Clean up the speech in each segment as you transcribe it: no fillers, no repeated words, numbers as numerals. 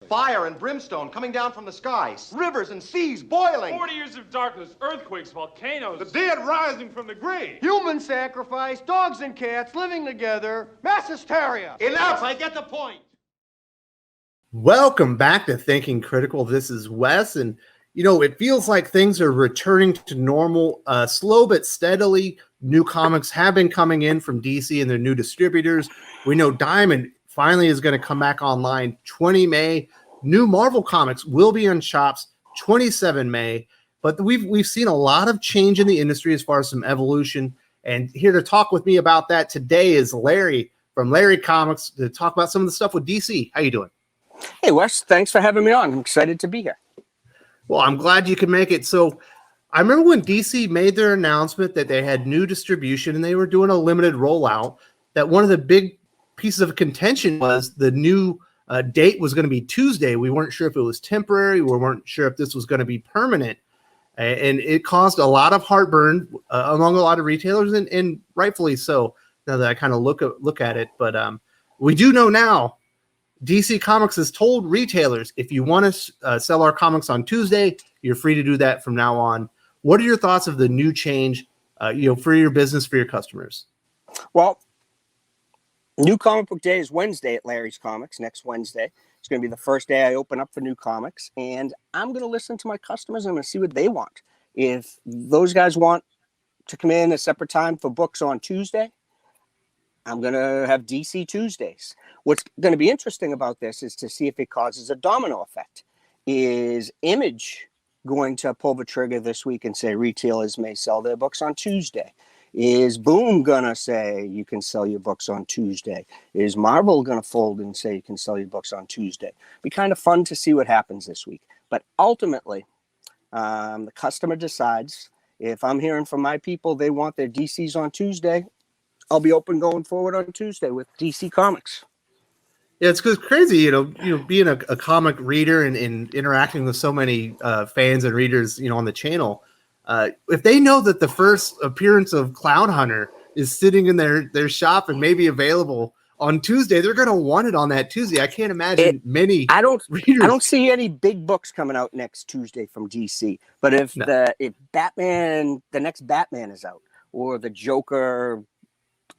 Fire and brimstone coming down from the skies. Rivers and seas boiling. 40 years of darkness, earthquakes, volcanoes. The dead rising from the grave. Human sacrifice, dogs and cats living together, mass hysteria. Enough, I get the point. Welcome back to Thinking Critical. This is Wes, and it feels like things are returning to normal, slow but steadily. New comics have been coming in from DC and their new distributors. We know Diamond finally is going to come back online 20 May. New Marvel comics will be on shops 27 May. But we've seen a lot of change in the industry as far as some evolution. And here to talk with me about that today is Larry from Larry Comics to talk about some of the stuff with DC. How you doing? Hey, Wes, thanks for having me on. I'm excited to be here. Well, I'm glad you could make it. So I remember when DC made their announcement that they had new distribution and they were doing a limited rollout, that one of the big pieces of contention was the new date was going to be Tuesday. We weren't sure if it was temporary. We weren't sure if this was going to be permanent. And it caused a lot of heartburn among a lot of retailers, and rightfully so, now that I kind of look at it. But we do know now, DC Comics has told retailers, if you want to sell our comics on Tuesday, you're free to do that from now on. What are your thoughts of the new change, for your business, for your customers? Well, New Comic Book Day is Wednesday at Larry's Comics, next Wednesday. It's going to be the first day I open up for new comics, and I'm going to listen to my customers and I'm going to see what they want. If those guys want to come in a separate time for books on Tuesday, I'm going to have DC Tuesdays. What's going to be interesting about this is to see if it causes a domino effect. Is Image going to pull the trigger this week and say retailers may sell their books on Tuesday? Is Boom going to say you can sell your books on Tuesday? Is Marvel going to fold and say you can sell your books on Tuesday? Be kind of fun to see what happens this week. But ultimately, the customer decides. If I'm hearing from my people, they want their DCs on Tuesday, I'll be open going forward on Tuesday with DC Comics. Yeah, it's crazy, being a comic reader and interacting with so many fans and readers, on the channel. If they know that the first appearance of Cloud Hunter is sitting in their shop and maybe available on Tuesday, they're going to want it on that Tuesday. I can't imagine many. I don't see any big books coming out next Tuesday from DC. But if Batman, the next Batman is out, or the Joker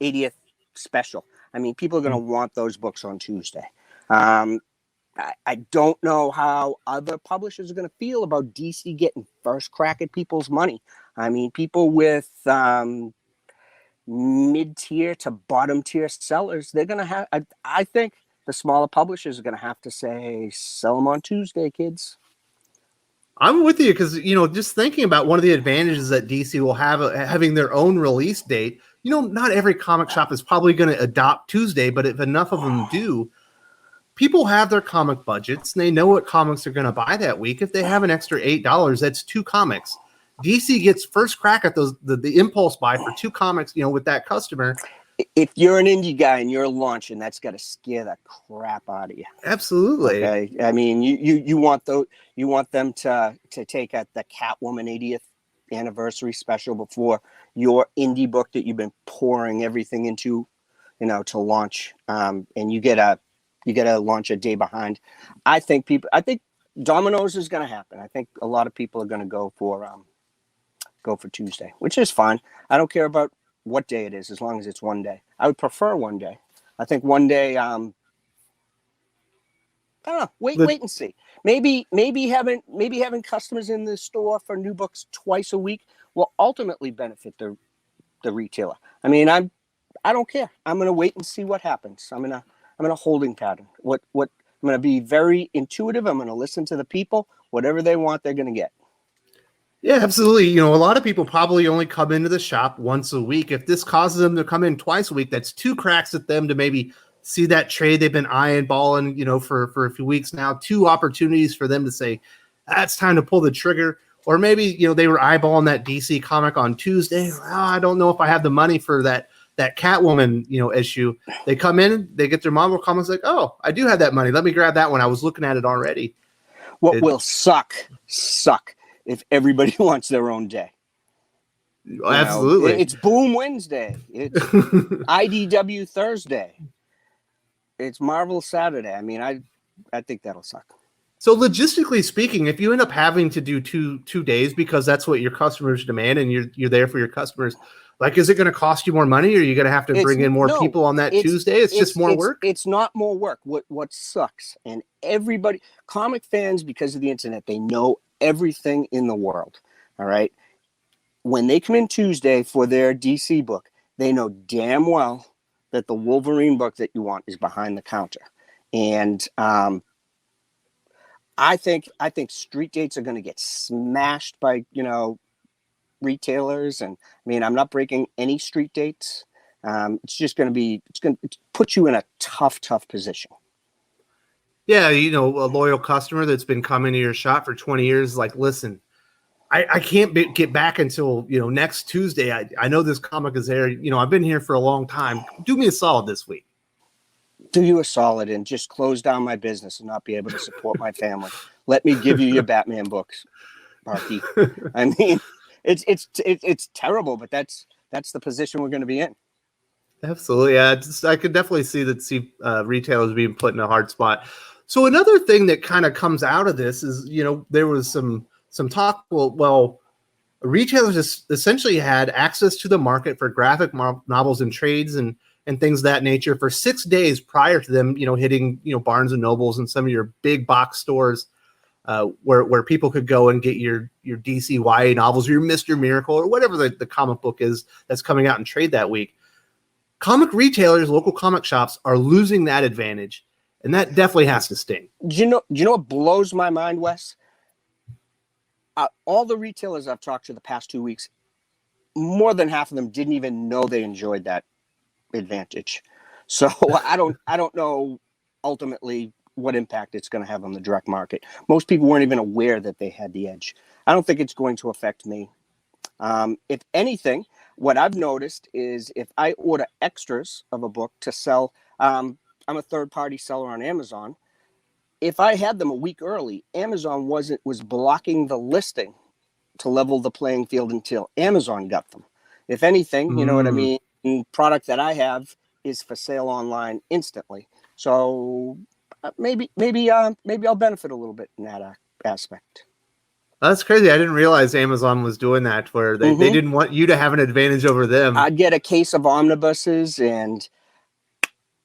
80th special, I mean, people are going to want those books on Tuesday. I don't know how other publishers are going to feel about DC getting first crack at people's money. I mean, people with mid-tier to bottom-tier sellers, they're going to have, I think the smaller publishers are going to have to say, sell them on Tuesday, kids. I'm with you because, just thinking about one of the advantages that DC will have having their own release date, not every comic shop is probably going to adopt Tuesday, but if enough of them do, people have their comic budgets and they know what comics they're going to buy that week. If they have an extra $8, that's 2 comics. DC gets first crack at the impulse buy for 2 comics, with that customer. If you're an indie guy and you're launching, that's got to scare the crap out of you. Absolutely. Okay? I mean, you want them to take at the Catwoman 80th anniversary special before your indie book that you've been pouring everything into, to launch, and you get to launch a day behind. I think dominoes is going to happen. I think a lot of people are going to go for Tuesday, which is fine. I don't care about what day it is, as long as it's one day. I would prefer one day. I think one day, I don't know, wait and see. Maybe having customers in the store for new books twice a week will ultimately benefit the retailer. I mean, I don't care. I'm going to wait and see what happens. I'm in a holding pattern. I'm going to be very intuitive. I'm going to listen to the people. Whatever they want, they're going to get. Yeah, absolutely. A lot of people probably only come into the shop once a week. If this causes them to come in twice a week, that's 2 cracks at them to maybe see that trade they've been eyeballing, for a few weeks now. 2 opportunities for them to say, it's time to pull the trigger. Or maybe, they were eyeballing that DC comic on Tuesday. Oh, I don't know if I have the money for that Catwoman, issue. They come in, they get their Marvel comics like, oh, I do have that money. Let me grab that one. I was looking at it already. What will suck if everybody wants their own day. Absolutely. It's Boom Wednesday. It's IDW Thursday. It's Marvel Saturday. I mean, I think that'll suck. So logistically speaking, if you end up having to do two days because that's what your customers demand and you're there for your customers, like, is it going to cost you more money, or are you going to have to bring in more people on that Tuesday? It's just more work. It's not more work. What sucks, and everybody, comic fans, because of the internet, they know everything in the world. All right. When they come in Tuesday for their DC book, they know damn well that the Wolverine book that you want is behind the counter. And I think street dates are going to get smashed by, retailers. And I mean, I'm not breaking any street dates. It's just going to put you in a tough position. Yeah. A loyal customer that's been coming to your shop for 20 years, like, listen, I can't get back until, next Tuesday. I know this comic is there. I've been here for a long time. Do me a solid this week. Do you a solid and just close down my business and not be able to support my family. Let me give you your Batman books, Barky. I mean, it's terrible, but that's the position we're going to be in. Absolutely. Yeah. I could definitely see retailers being put in a hard spot. So another thing that kind of comes out of this is, there was some talk. Well, retailers essentially had access to the market for graphic novels and trades and things of that nature for 6 days prior to them, hitting, Barnes and Nobles and some of your big box stores, where people could go and get your DCYA novels or your Mr. Miracle or whatever the comic book is that's coming out in trade that week. Comic retailers, local comic shops are losing that advantage, and that definitely has to sting. Do you know what blows my mind, Wes? All the retailers I've talked to the past 2 weeks, more than half of them didn't even know they enjoyed that advantage. So I don't know ultimately what impact it's going to have on the direct market. Most people weren't even aware that they had the edge. I don't think it's going to affect me. If anything, what I've noticed is if I order extras of a book to sell, I'm a third-party seller on Amazon. If I had them a week early, Amazon was blocking the listing to level the playing field until Amazon got them. If anything, you know what I mean? Product that I have is for sale online instantly. So maybe I'll benefit a little bit in that aspect. That's crazy. I didn't realize Amazon was doing that, where they didn't want you to have an advantage over them. I'd get a case of omnibuses, and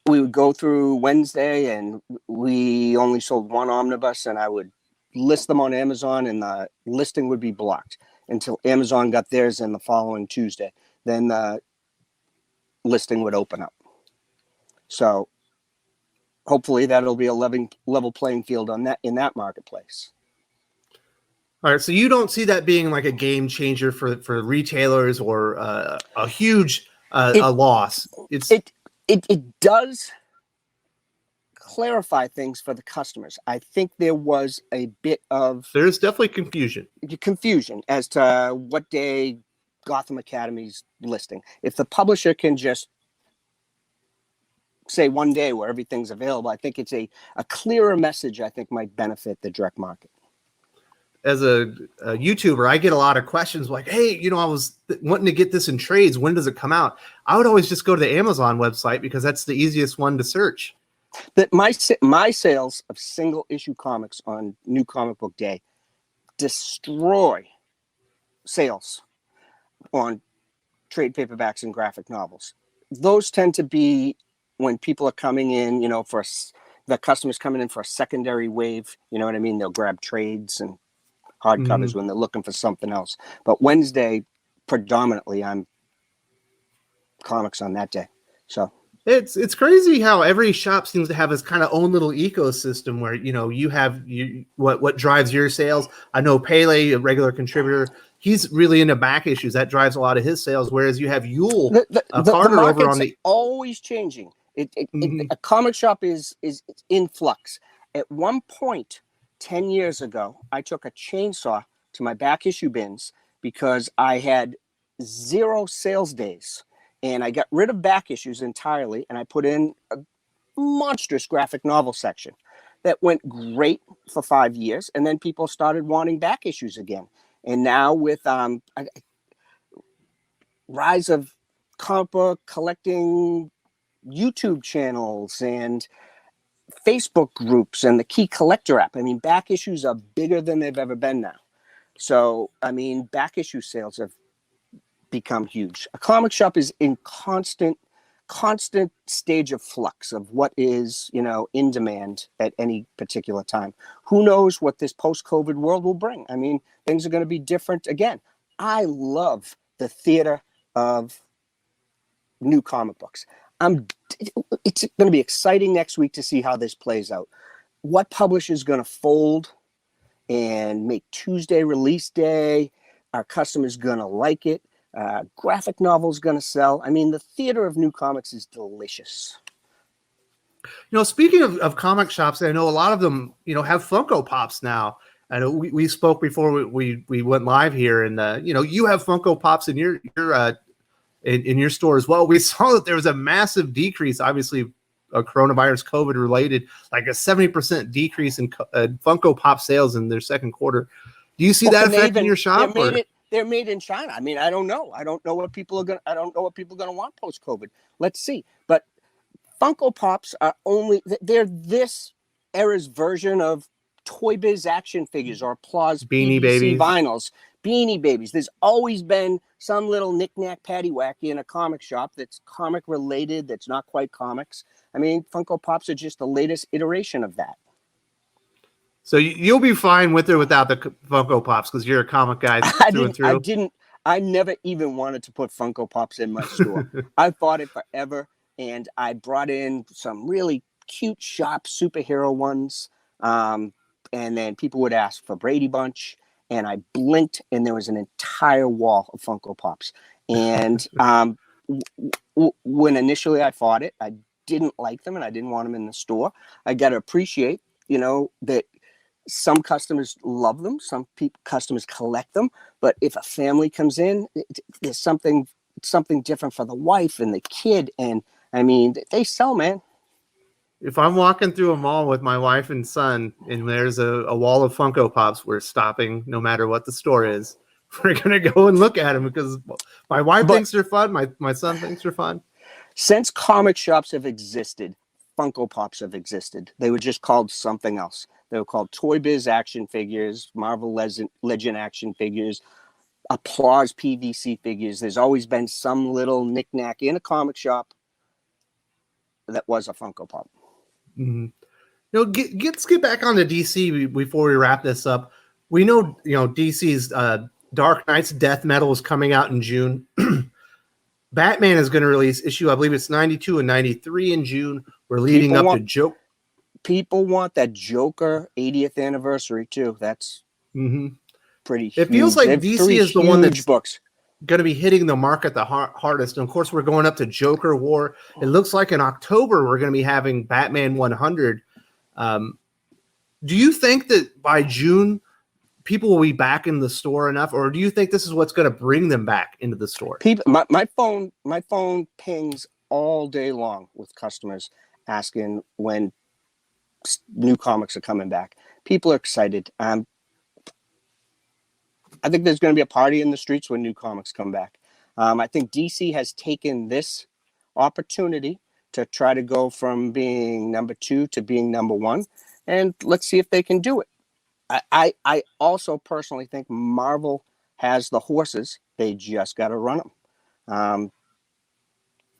we would go through Wednesday, and we only sold one omnibus, and I would list them on Amazon, and the listing would be blocked until Amazon got theirs in the following Tuesday. Then the listing would open up. So hopefully that'll be a level playing field on that in that marketplace. All right, so you don't see that being like a game changer for retailers or a huge a loss. It does clarify things for the customers. I think there was a bit of there's definitely confusion as to what day Gotham Academy's listing. If the publisher can just say one day where everything's available, I think it's a clearer message. I think might benefit the direct market. As a YouTuber, I get a lot of questions like, hey, I was wanting to get this in trades. When does it come out? I would always just go to the Amazon website because that's the easiest one to search. That my sales of single issue comics on New Comic Book Day destroy sales on trade paperbacks and graphic novels. Those tend to be when people are coming in, the customers coming in for a secondary wave. You know what I mean? They'll grab trades and hardcovers when they're looking for something else. But Wednesday, predominantly, I'm comics on that day. So it's crazy how every shop seems to have this kind of own little ecosystem where you have what drives your sales. I know Pele, a regular contributor, he's really into back issues. That drives a lot of his sales. Whereas you have Yule Carter over on the always changing. A comic shop is in flux. At one point 10 years ago, I took a chainsaw to my back issue bins because I had 0 sales days, and I got rid of back issues entirely, and I put in a monstrous graphic novel section that went great for 5 years, and then people started wanting back issues again. And now with rise of comic book collecting YouTube channels and Facebook groups and the key collector app. I mean, back issues are bigger than they've ever been now. So, I mean, back issue sales have become huge. A comic shop is in constant stage of flux of what is, in demand at any particular time. Who knows what this post-COVID world will bring? I mean, things are going to be different again. I love the theater of new comic books. It's going to be exciting next week to see how this plays out. What publisher is going to fold and make Tuesday release day? Our customers going to like it? Graphic novels going to sell? I mean, the theater of new comics is delicious. Speaking of comic shops, I know a lot of them, have Funko Pops now. I know we spoke before we went live here, and you have Funko Pops in your in your store as well. We saw that there was a massive decrease, obviously coronavirus COVID related, like a 70% decrease in Funko Pop sales in their second quarter. Do you see that affecting your shop? They're made in China. I mean, I don't know. I don't know what people are going to want post COVID. Let's see. But Funko Pops are they're this era's version of Toy Biz action figures or Applause Beanie PVC Babies, vinyls, Beanie Babies. There's always been some little knick-knack paddywhack in a comic shop that's comic related, that's not quite comics. I mean, Funko Pops are just the latest iteration of that. So you'll be fine with or without the Funko Pops because you're a comic guy through and through. I never even wanted to put Funko Pops in my store. I fought it forever, and I brought in some really cute shop superhero ones. And then people would ask for Brady Bunch, and I blinked, and there was an entire wall of Funko Pops. And when initially I fought it, I didn't like them, and I didn't want them in the store. I got to appreciate, that some customers love them, some customers collect them. But if a family comes in, there's something different for the wife and the kid, and I mean, they sell, man. If I'm walking through a mall with my wife and son and there's a wall of Funko Pops, we're stopping no matter what the store is. We're going to go and look at them because my wife thinks they're fun. My son thinks they're fun. Since comic shops have existed, Funko Pops have existed. They were just called something else. They were called Toy Biz action figures, Marvel Legend action figures, Applause PVC figures. There's always been some little knickknack in a comic shop that was a Funko Pop. Mm-hmm. Let's get back on to DC before we wrap this up. We know, DC's Dark Knight's Death Metal is coming out in June. Batman is going to release issue, I believe it's 92 and 93 in June. We're leading up to Joker. People want that Joker 80th anniversary too. That's pretty huge. It feels like DC is the one that's books going to be hitting the market the hardest. And of course, we're going up to Joker War. It looks like in October, we're going to be having Batman 100. Do you think that by June, people will be back in the store enough, or do you think this is what's going to bring them back into the store? My phone pings all day long with customers asking when new comics are coming back. People are excited. I think there's going to be a party in the streets when new comics come back. I think DC has taken this opportunity to try to go from being number 2 to being number 1, and let's see if they can do it. I also personally think Marvel has the horses. They just got to run them.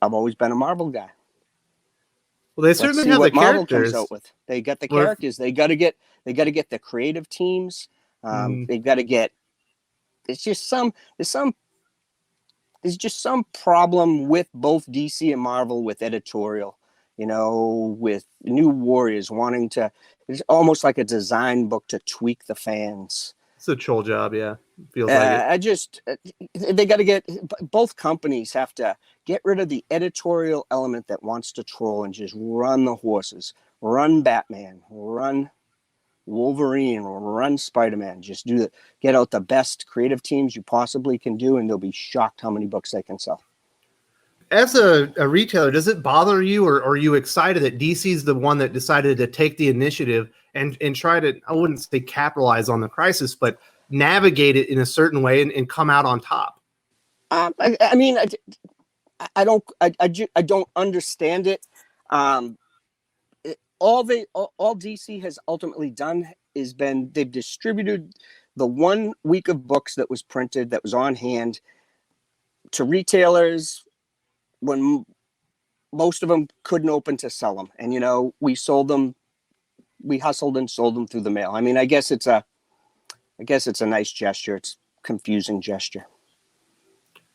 I've always been a Marvel guy. Well, they certainly have the Marvel characters. Comes out with. They got the characters. They got to get the creative teams. They've got to get. There's just some problem with both DC and Marvel with editorial. With New Warriors wanting to. It's almost like a design book to tweak the fans. It's a troll job, yeah. Feels like it. They got to get, both companies have to get rid of the editorial element that wants to troll and just run the horses, run Batman, run Wolverine, run Spider-Man. Just get out the best creative teams you possibly can do, and they'll be shocked how many books they can sell. As a retailer, does it bother you, or are you excited that DC's the one that decided to take the initiative and try to, I wouldn't say capitalize on the crisis, but navigate it in a certain way and come out on top? I don't understand it. all DC has ultimately done is they've distributed the 1 week of books that was printed, that was on hand, to retailers when most of them couldn't open to sell them. And, we sold them, we hustled and sold them through the mail. I mean, I guess it's a nice gesture. It's a confusing gesture.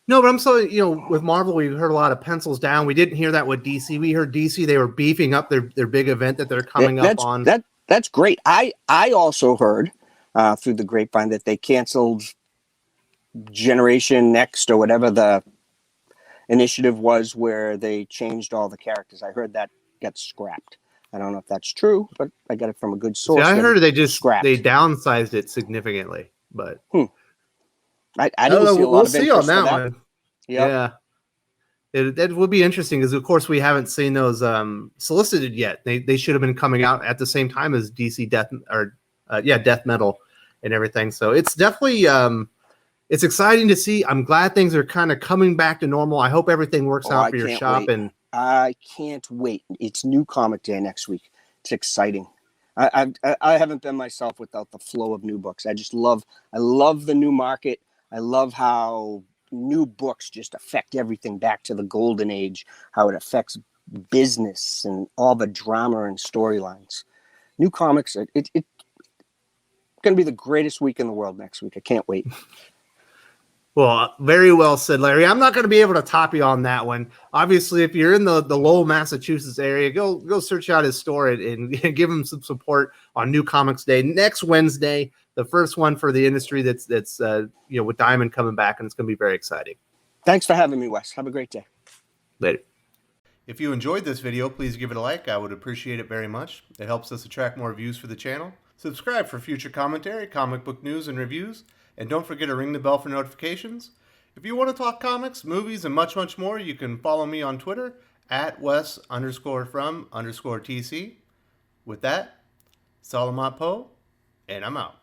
No, but I'm so, with Marvel, we heard a lot of pencils down. We didn't hear that with DC. We heard DC, they were beefing up their big event that they're coming up on. That's great. I also heard through the grapevine that they canceled Generation Next or whatever the initiative was, where they changed all the characters. I heard that got scrapped. I don't know if that's true, but I got it from a good source. See, I heard they downsized it significantly, but I didn't see a lot of interest on that one. Yep. Yeah. It would be interesting because, of course, we haven't seen those solicited yet. They should have been coming out at the same time as DC Death Metal and everything. So it's definitely it's exciting to see. I'm glad things are kind of coming back to normal. I hope everything works out for your shop. And I can't wait. It's New Comic Day next week. It's exciting. I haven't been myself without the flow of new books. I love the new market. I love how new books just affect everything back to the golden age, how it affects business and all the drama and storylines. New comics, it's going to be the greatest week in the world next week. I can't wait. Well, very well said, Larry. I'm not going to be able to top you on that one. Obviously, if you're in the Lowell, Massachusetts area, go search out his store and give him some support on New Comics Day next Wednesday, the first one for the industry that's with Diamond coming back, and it's going to be very exciting. Thanks for having me, Wes. Have a great day. Later. If you enjoyed this video, please give it a like. I would appreciate it very much. It helps us attract more views for the channel. Subscribe for future commentary, comic book news, and reviews. And don't forget to ring the bell for notifications. If you want to talk comics, movies, and much, much more, you can follow me on Twitter at Wes_from_TC. With that, Salamat Po, and I'm out.